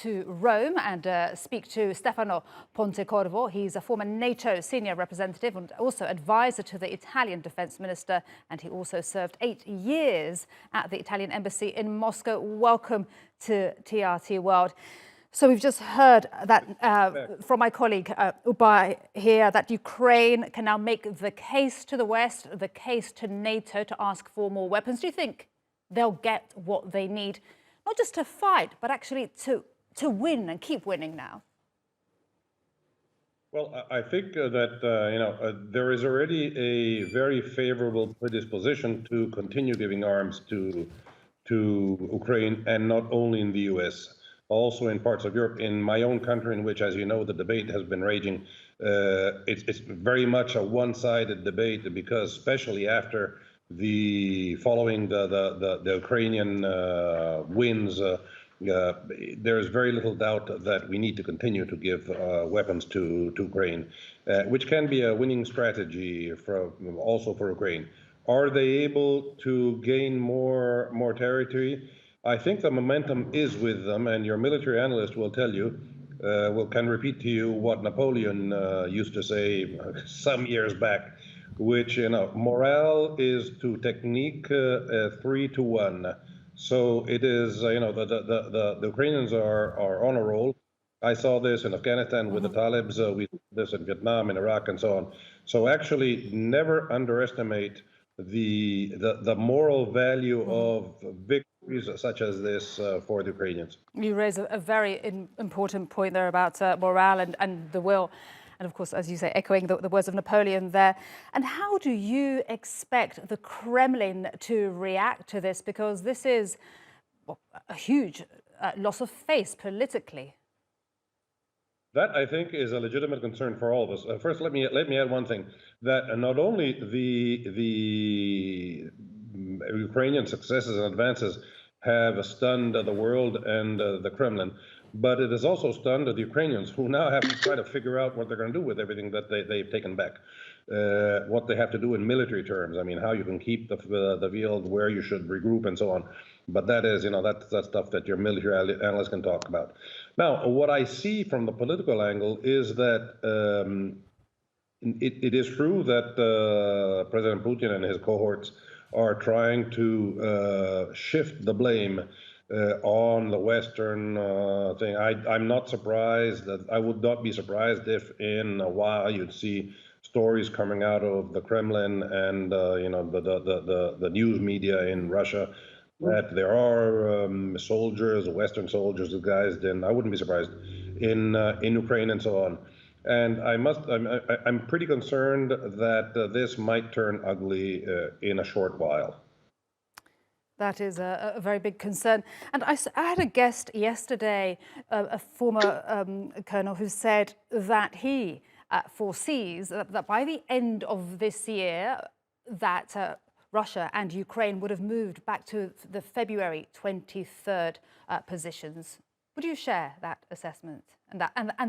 to Rome and speak to Stefano Pontecorvo. He's a former NATO senior representative and also advisor to the Italian defense minister, and he also served 8 years at the Italian embassy in Moscow. Welcome to TRT World. So we've just heard that from my colleague Ubay here, that Ukraine can now make the case to the West, the case to NATO to ask for more weapons. Do you think they'll get what they need, not just to fight, but actually to win and keep winning now? Well, I think that there is already a very favorable predisposition to continue giving arms to Ukraine, and not only in the U.S., also in parts of Europe. In my own country, in which, as you know, the debate has been raging, it's very much a one-sided debate, because especially after following the Ukrainian wins, there is very little doubt that we need to continue to give weapons to Ukraine, which can be a winning strategy also for Ukraine. Are they able to gain more territory? I think the momentum is with them, and your military analyst will tell you, can repeat to you what Napoleon used to say some years back, which, morale is to technique 3 to 1. So it is, the Ukrainians are on a roll. I saw this in Afghanistan with the Talibs, we saw this in Vietnam, in Iraq, and so on. So actually, never underestimate the moral value of victories such as this for the Ukrainians. You raise a very important point there about morale and the will. And of course, as you say, echoing the words of Napoleon there. And how do you expect the Kremlin to react to this? Because this is a huge loss of face politically. That, I think, is a legitimate concern for all of us. First, let me add one thing, that not only the Ukrainian successes and advances have stunned the world and the Kremlin, but it has also stunned the Ukrainians, who now have to try to figure out what they're going to do with everything that they've taken back, what they have to do in military terms. I mean, how you can keep the field, where you should regroup, and so on. But that is, that's stuff that your military analysts can talk about. Now, what I see from the political angle is that it is true that President Putin and his cohorts are trying to shift the blame on the Western thing. I'm not surprised. I would not be surprised if in a while you'd see stories coming out of the Kremlin and the news media in Russia that there are soldiers, Western soldiers, disguised in, I wouldn't be surprised, in Ukraine and so on. And I'm pretty concerned that this might turn ugly in a short while. That is a very big concern. And I had a guest yesterday, a former colonel, who said that he foresees that by the end of this year, that Russia and Ukraine would have moved back to the February 23rd positions. Would you share that assessment and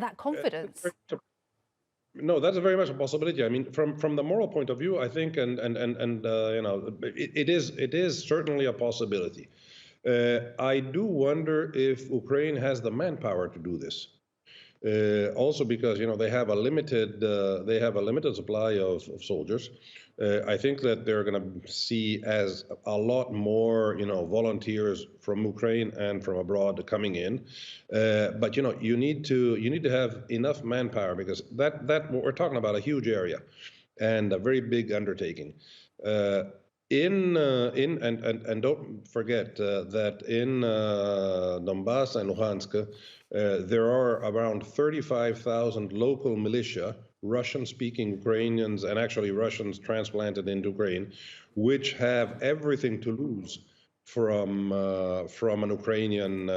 that confidence? No, that's very much a possibility. I mean, from the moral point of view, I think, it is certainly a possibility. I do wonder if Ukraine has the manpower to do this. Also because they have a limited supply of soldiers. I think that they're going to see as a lot more volunteers from Ukraine and from abroad coming in. But you need to have enough manpower, because that we're talking about a huge area and a very big undertaking. And don't forget that in Donbass and Luhansk, there are around 35,000 local militia, Russian-speaking Ukrainians, and actually Russians transplanted into Ukraine, which have everything to lose from an Ukrainian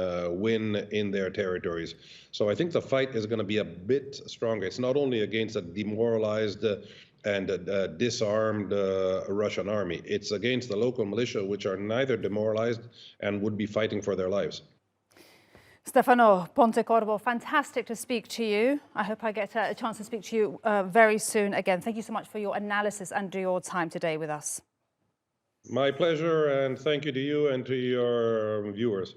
win in their territories. So I think the fight is going to be a bit stronger. It's not only against a demoralized and disarmed Russian army. It's against the local militia, which are neither demoralized and would be fighting for their lives. Stefano Pontecorvo, fantastic to speak to you. I hope I get a chance to speak to you very soon again. Thank you so much for your analysis and your time today with us. My pleasure, and thank you to you and to your viewers.